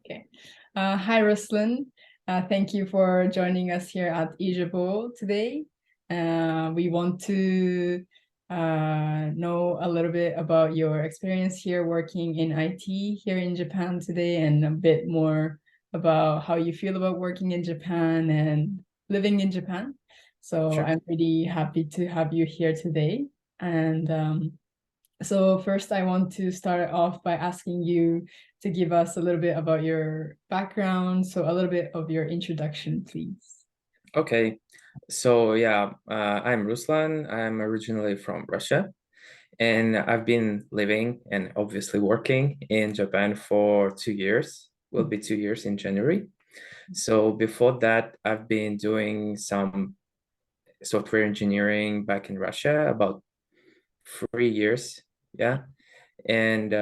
Okay. Hi, Ruslan. Thank you for joining us here at EJable today. We want to know a little bit about your experience here working in IT here in Japan today, and a bit more about how you feel about working in Japan and living in Japan. So Sure. I'm really happy to have you here today. And so first, I want to start off by asking you to give us a little bit about your background. So a little bit of your introduction, please. Okay. I'm Ruslan. I'm originally from Russia, and I've been living and obviously working in Japan for 2 years. Will be 2 years in January. So before that, I've been doing some software engineering back in Russia about 3 years. Yeah. And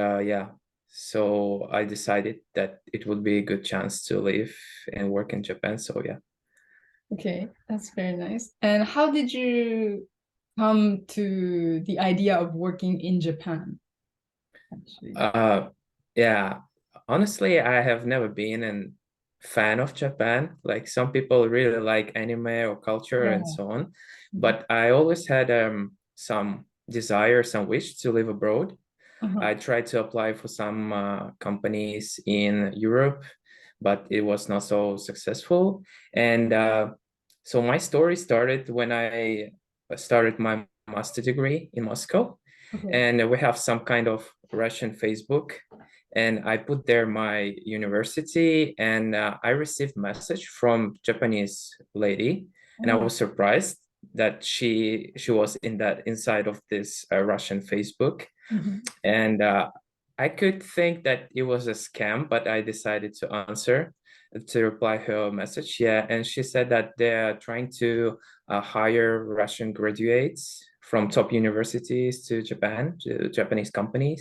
so I decided that it would be a good chance to live and work in Japan. So yeah. Okay, that's very nice. And how did you come to the idea of working in Japan, actually? Uh, yeah, honestly, I have never been a fan of Japan. Like some people really like anime or culture and Yeah. so on, Mhm. but I always had some desire, some wish to live abroad. Uh-huh. I tried to apply for some companies in Europe, but it was not so successful. And so my story started when I started my master degree in Moscow, Okay. and we have some kind of Russian Facebook, and I put there my university, and I received message from Japanese lady, and I Oh. was surprised that she was in that inside of this Russian Facebook, Mhm. and I could think that it was a scam, but I decided to answer to reply her message. Yeah, and she said that they're trying to hire Russian graduates from top universities to Japan, to Japanese companies.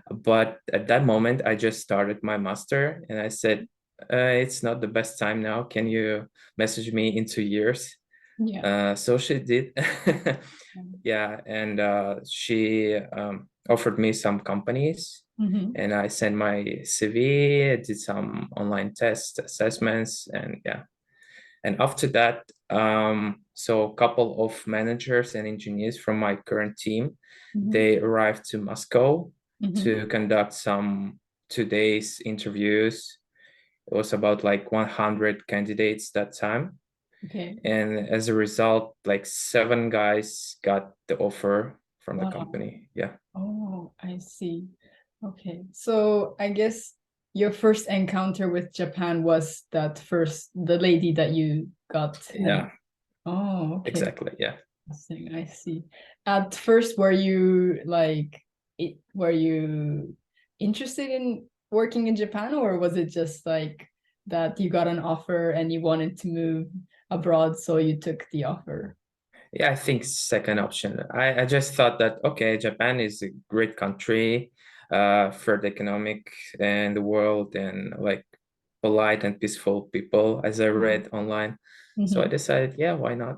But at that moment, I just started my master, and I said, "It's not the best time now. Can you message me in 2 years?" Yeah. So she did. Yeah, and she offered me some companies, Mm-hmm. and I sent my CV, did some online test assessments, and yeah. And after that, so a couple of managers and engineers from my current team, Mm-hmm. they arrived to Moscow Mm-hmm. to conduct some 2 days interviews. It was about like 100 candidates that time. Okay. And as a result, like 7 guys got the offer from the Wow. company. Yeah. Oh, I see. Okay. So I guess your first encounter with Japan was the lady that you got and Yeah, oh, okay. exactly. Yeah. Interesting. I see. At first, were you were you interested in working in Japan, or was it just like that you got an offer and you wanted to move abroad, so you took the offer? Yeah, I think second option. I just thought that, okay, Japan is a great country, for the economic and the world and like polite and peaceful people, as I read online. So I Mm-hmm. decided, yeah, why not?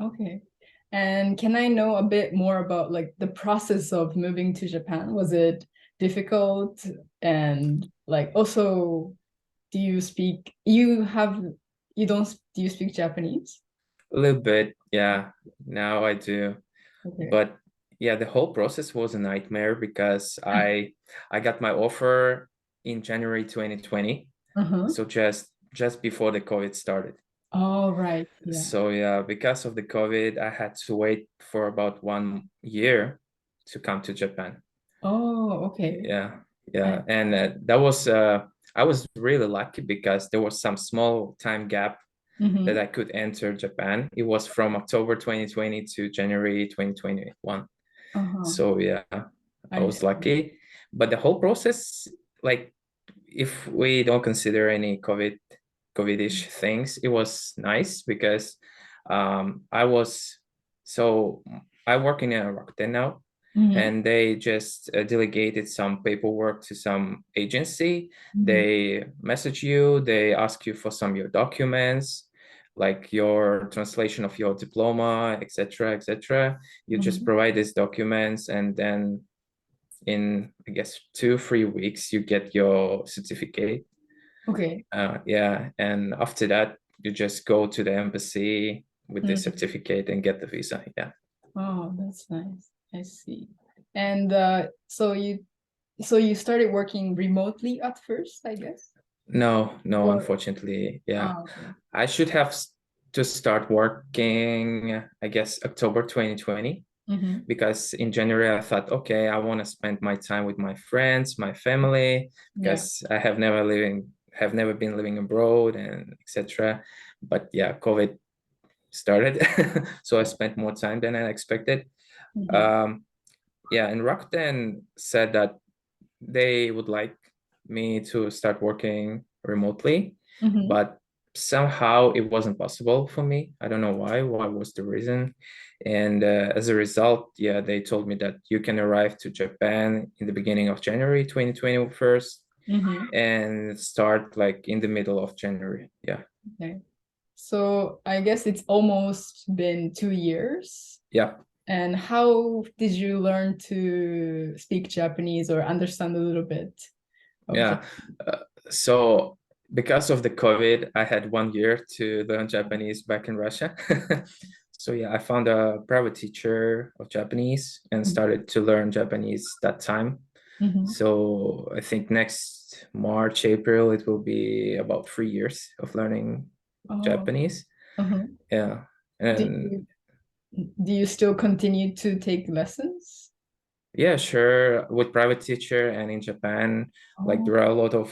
Okay. And can I know a bit more about like the process of moving to Japan? Was it difficult? And like also, do you speak, you have, you don't, do you speak Japanese? A little bit, yeah. Now I do. Okay. But yeah, the whole process was a nightmare because I got my offer in January 2020, Uh-huh. so just before the COVID started. Oh, right. Yeah. So yeah, because of the COVID, I had to wait for about 1 year to come to Japan. Oh, okay. Yeah, I, yeah, and that was I was really lucky because there was some small time gap that mm-hmm. I could enter Japan. It was from October 2020 to January 2021. Uh-huh. So yeah, I I was see. lucky. But the whole process, like if we don't consider any COVID-ish things, it was nice because I was so I work in a Rakuten now, Mm-hmm. and they just delegated some paperwork to some agency. Mm-hmm. They message you, they ask you for some of your documents, like your translation of your diploma, etc., etc. You just Mm-hmm. provide these documents, and then in I guess 2 3 weeks you get your certificate. Okay. Yeah, and after that, you just go to the embassy with the Mhm. certificate and get the visa. Yeah. Oh, that's nice. I see. And so you started working remotely at first, I guess? No, Or unfortunately, yeah. okay. I should have to start working, I guess, October 2020, Mm-hmm. because in January I thought, okay, I want to spend my time with my friends, my family, Yeah. because I have never been living abroad and etc. But yeah, COVID started, so I spent more time than I expected. Mm-hmm. Um, yeah, and Rakuten said that they would like me to start working remotely, Mm-hmm. but somehow it wasn't possible for me. I don't know why. What was the reason? And as a result, yeah, they told me that you can arrive to Japan in the beginning of January 2021 Mm-hmm. and start like in the middle of January. Yeah. Okay. So I guess it's almost been 2 years. Yeah. And how did you learn to speak Japanese or understand a little bit of Yeah. Japanese? Uh, so because of the COVID, I had 1 year to learn Japanese back in Russia. So yeah, I found a private teacher of Japanese and started to learn Japanese that time. Mm-hmm. So I think next March, April, it will be about 3 years of learning Oh, Japanese. uh-huh. Yeah. Do And you do you still continue to take lessons? yeah, sure. With private teacher and in Japan, like Oh, there are a lot of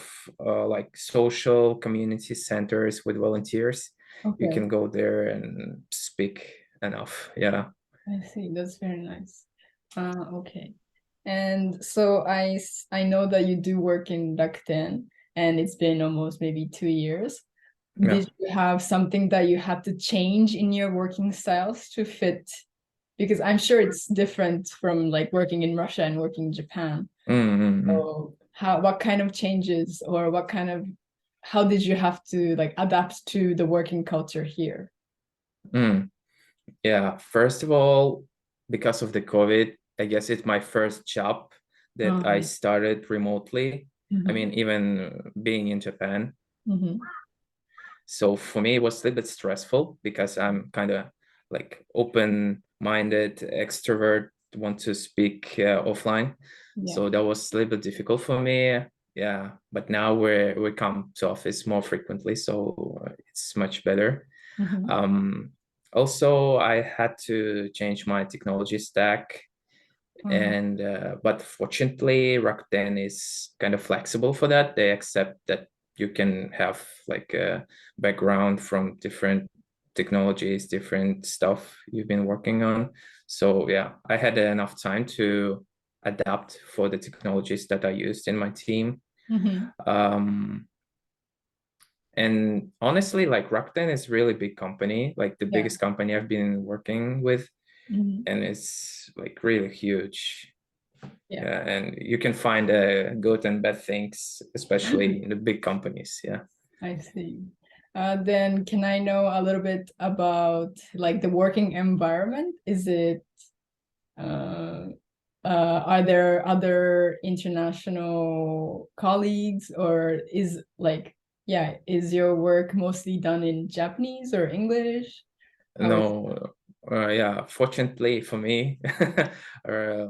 like social community centers with volunteers. You okay. can go there and speak enough. Yeah. I see. That's very nice. Okay. And so I know that you do work in Rakuten, and it's been almost maybe 2 years. Yeah. Did you have something that you had to change in your working styles to fit? Because I'm sure it's different from like working in Russia and working in Japan. Mm-hmm. So what kind of changes or how did you have to like adapt to the working culture here? Mm. Yeah. First of all, because of the COVID, I guess it's my first job that I Um, started remotely. I mhm, mean, even being in Japan. mhm. So for me, it was a little bit stressful because I'm kind of like open-minded extrovert, want to speak offline. Yeah. So that was a little bit difficult for me. Yeah, but now we come to office more frequently, so it's much better. Mhm. Um, Also, I had to change my technology stack, Uh-huh. and but fortunately Rakuten is kind of flexible for that. They accept that you can have like a background from different technologies, different stuff you've been working on. So yeah, I had enough time to adapt for the technologies that I used in my team. Mhm. um, and honestly, like Rakuten is really big company, like the Yeah. biggest company I've been working with, Mhm. and it's like really huge. Yeah. Yeah, and you can find good and bad things, especially in the big companies. Yeah. I see. Then can I know a little bit about like the working environment? Is it uh, are there other international colleagues or is like yeah, is your work mostly done in Japanese or English? How is No, yeah, fortunately for me,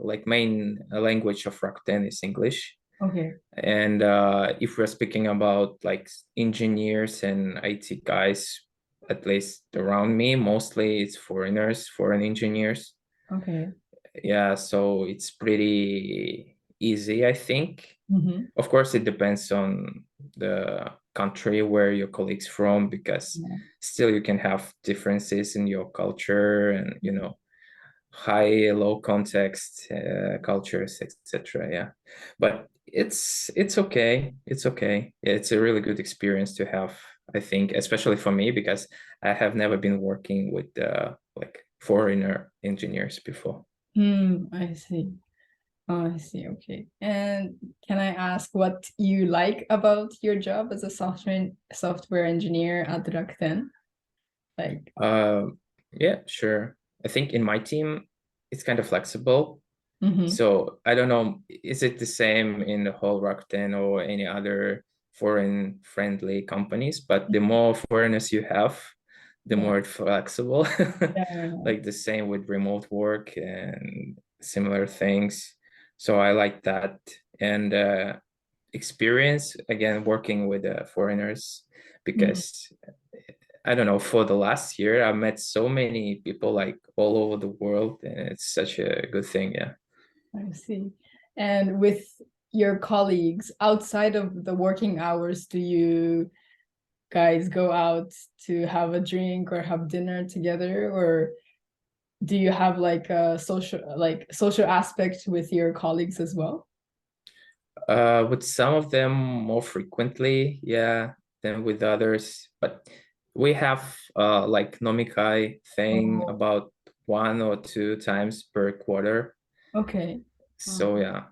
like main language of Rakuten is English. okay. And if we're speaking about like engineers and IT guys, at least around me, mostly it's foreigners, foreign engineers. Okay. Yeah, so it's pretty easy, I think. Mm-hmm. Of course, it depends on the country where your colleagues from, because Yeah. still you can have differences in your culture and high, low context cultures, etc. Yeah, but it's okay. It's okay. It's a really good experience to have, I think, especially for me because I have never been working with like foreigner engineers before. I see. Oh, I see. Okay. And can I ask what you like about your job as a software engineer at Rakuten? Like, Yeah, sure. I think in my team, it's kind of flexible. mm-hmm. So I don't know, is it the same in the whole Rakuten or any other foreign friendly companies, but the more foreigners you have, the Yeah. more flexible. Yeah. Like the same with remote work and similar things. So I like that. And experience again working with foreigners Mhm. because I don't know, for the last year, I met so many people like all over the world, and it's such a good thing. Yeah. I see. And with your colleagues outside of the working hours, do you guys go out to have a drink or have dinner together, or do you have like a social aspect with your colleagues as well? With some of them more frequently, yeah, than with others. But we have like nomikai thing Oh, about 1 or 2 times per quarter. okay. So yeah. I,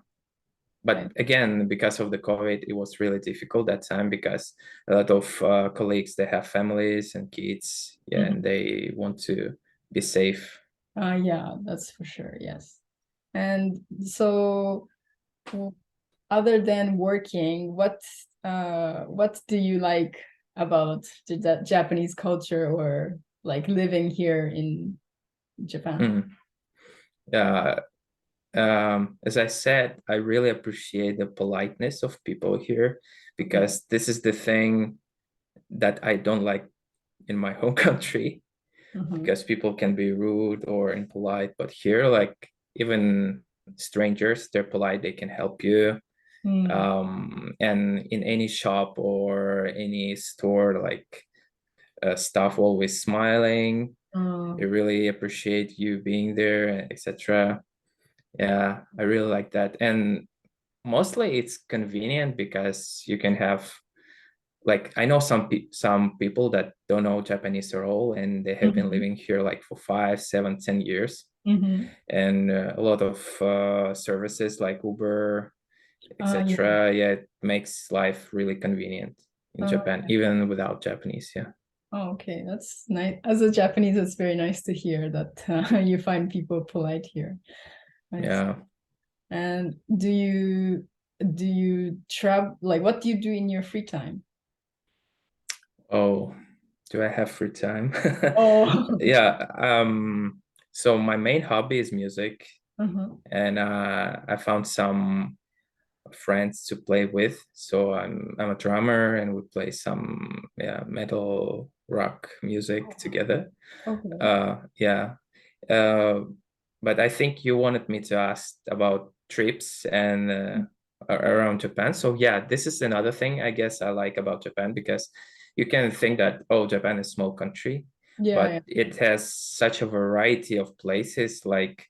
But again, because of the COVID, it was really difficult that time because a lot of colleagues they have families and kids, yeah, mhm. and they want to be safe. Yeah, that's for sure. Yes. And so, other than working, what do you like about the Japanese culture or like living here in Japan? Mm. Yeah, as I said, I really appreciate the politeness of people here Okay. because this is the thing that I don't like in my home country Mm-hmm. because people can be rude or impolite, but here, like even strangers, they're polite, they can help you. Mm. And in any shop or any store, like staff always smiling. They really appreciate you being there, etc. Yeah, I really like that. And mostly it's convenient because you can have like I know some people that don't know Japanese at all, and they have been Mm-hmm. living here like for 5, 7, 10 years. Mm-hmm. And a lot of services like Uber, Yeah. etc. Yeah, it makes life really convenient in Japan, Okay. even without Japanese. Yeah, Oh, okay, that's nice. As a Japanese, it's very nice to hear that you find people polite here. Nice. yeah. And do you travel? Like, what do you do in your free time? Oh, do I have free time? Oh, Yeah. So my main hobby is music, uh-huh. and I found some friends to play with. So I'm a drummer, and we play some yeah metal rock music together. Okay. Yeah. Uh, but I think you wanted me to ask about trips and around Japan. So yeah, this is another thing I guess I like about Japan because you can think that oh, Japan is a small country, Yeah, yeah. but it has such a variety of places like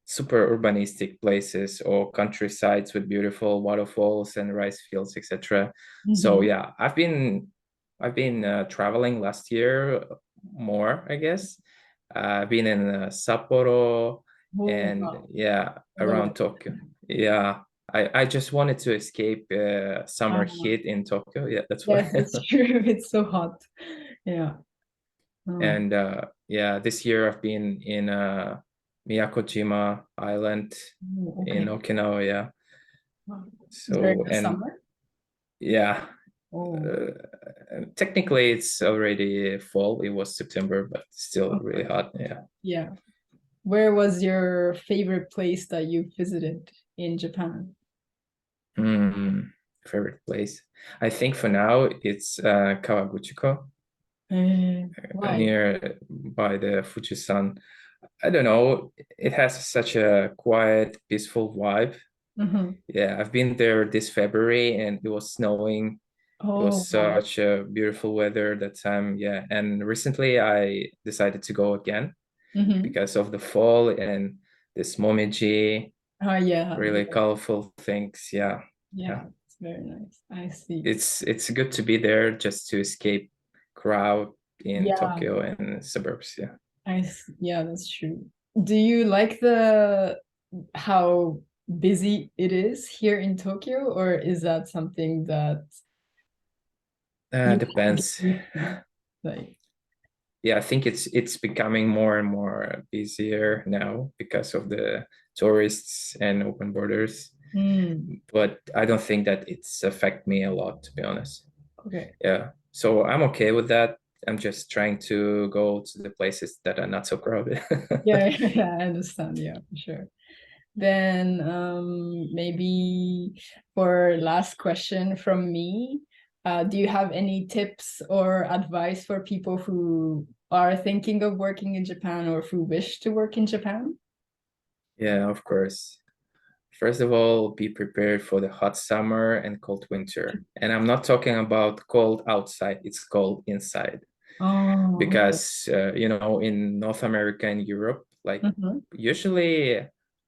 super urbanistic places or countrysides with beautiful waterfalls and rice fields, etc. So Mm-hmm. yeah, I've been traveling last year more, I guess. I've been in Sapporo Oh, and wow. yeah, The around weather. Tokyo. Yeah, I just wanted to escape summer Uh, heat in Tokyo. Yeah, that's why. yes, it's true. It's so hot. Yeah. Oh, And yeah, this year I've been in Miyakojima Island in okay. Okinawa. Yeah. Wow. During So the and summer? yeah, Oh, uh, technically it's already fall. It was September, but still really okay. hot. Yeah. Yeah. Where was your favorite place that you visited in Japan? Hmm. Favorite place. I think for now it's Kawaguchiko Why? near by the Fujisan. I don't know. It has such a quiet, peaceful vibe. Mm-hmm. Yeah, I've been there this February and it was snowing. It was Oh, wow. such a beautiful weather that time. Yeah, and recently I decided to go again Mm-hmm. because of the fall and this momiji, Yeah. really colorful things. Yeah, Yeah, yeah. it's very nice. I see. It's good to be there just to escape crowd in Yeah, Tokyo and suburbs. Yeah. yeah, that's true. Do you like the how busy it is here in Tokyo, or is that something that you have to get Depends. used to? Like, Yeah, I think it's becoming more and more busier now because of the tourists and open borders. Mm, but I don't think that it's affect me a lot, to be honest. okay. Yeah, so I'm okay with that. I'm just trying to go to the places that are not so crowded. Yeah, yeah, I understand. Yeah, for sure. Then maybe for last question from me, do you have any tips or advice for people who are thinking of working in Japan or who wish to work in Japan? Yeah, of course. First of all, be prepared for the hot summer and cold winter. And I'm not talking about cold outside, it's cold inside. Oh, okay. Because, in North America and Europe, like Mhm. usually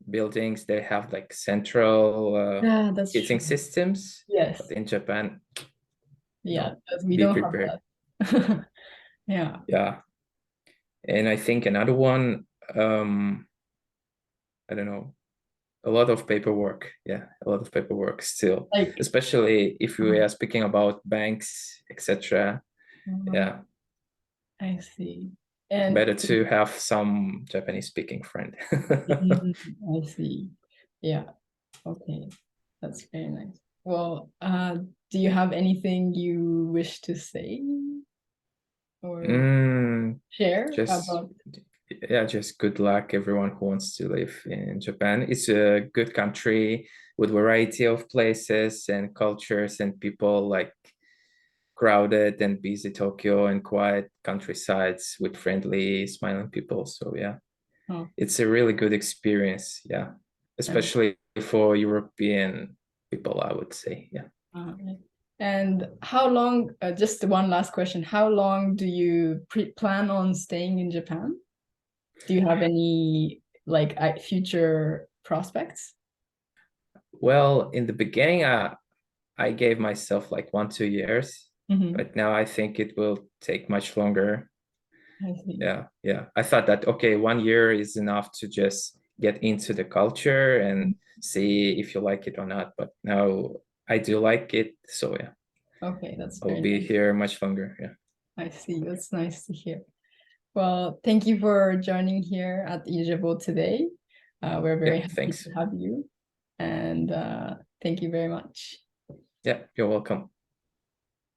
buildings, they have like central Yeah, that's heating true. systems. But Yes. in Japan, Yeah, because we be don't have prepared. that. Yeah. Yeah. And I think another one, I don't know, a lot of paperwork. Yeah, a lot of paperwork still, Like, especially if we uh, are speaking about banks, etc. Yeah, I see. And better to have some Japanese speaking friend. mm, I see. Yeah. Okay. That's very nice. Well, do you have anything you wish to say or Mm, share just about? yeah, just good luck everyone who wants to live in Japan. It's a good country with variety of places and cultures and people, like crowded and busy Tokyo and quiet countrysides with friendly, smiling people. So yeah, Oh, it's a really good experience. Yeah, and, especially for European people, I would say. Yeah. uh, and how long? Just one last question. How long do you plan on staying in Japan? Do you have any like future prospects? Well, in the beginning, I gave myself like 1, 2 years, Mm-hmm. but now I think it will take much longer. I see. Yeah, yeah. I thought that okay, 1 year is enough to just get into the culture and see if you like it or not. But now I do like it, so yeah, Okay, that's I'll very be nice. here much longer. Yeah, I see. That's nice to hear. Well, thank you for joining here at EJable today. We're yeah. very happy Thanks. to have you, and thank you very much. Yeah, you're welcome.